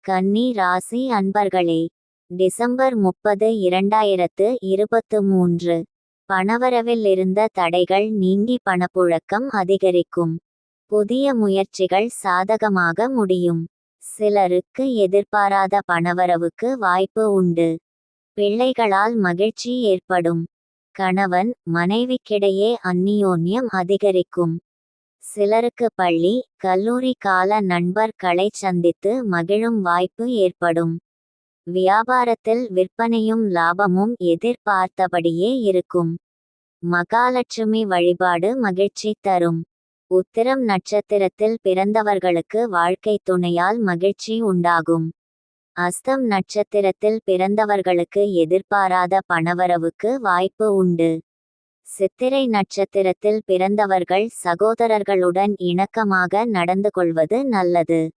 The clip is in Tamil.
கன்னி ராசி அன்பர்களே, டிசம்பர் 30, 2023. பணவரவில் இருந்த தடைகள் நீங்கி பணப்புழக்கம் அதிகரிக்கும். புதிய முயற்சிகள் சாதகமாக முடியும். சிலருக்கு எதிர்பாராத பணவரவுக்கு வாய்ப்பு உண்டு. பிள்ளைகளால் மகிழ்ச்சி ஏற்படும். கணவன் மனைவிக்கிடையே அந்நியோன்யம் அதிகரிக்கும். சிலருக்கு பள்ளி, கல்லூரி கால நண்பர்களைச் சந்தித்து மகிழும் வாய்ப்பு ஏற்படும். வியாபாரத்தில் விற்பனையும் லாபமும் எதிர்பார்த்தபடியே இருக்கும். மகாலட்சுமி வழிபாடு மகிழ்ச்சி தரும். உத்திரம் நட்சத்திரத்தில் பிறந்தவர்களுக்கு வாழ்க்கை துணையால் மகிழ்ச்சி உண்டாகும். அஸ்தம் நட்சத்திரத்தில் பிறந்தவர்களுக்கு எதிர்பாராத பணவரவுக்கு வாய்ப்பு உண்டு. சித்திரை நட்சத்திரத்தில் பிறந்தவர்கள் சகோதரர்களுடன் இணக்கமாக நடந்து கொள்வது நல்லது.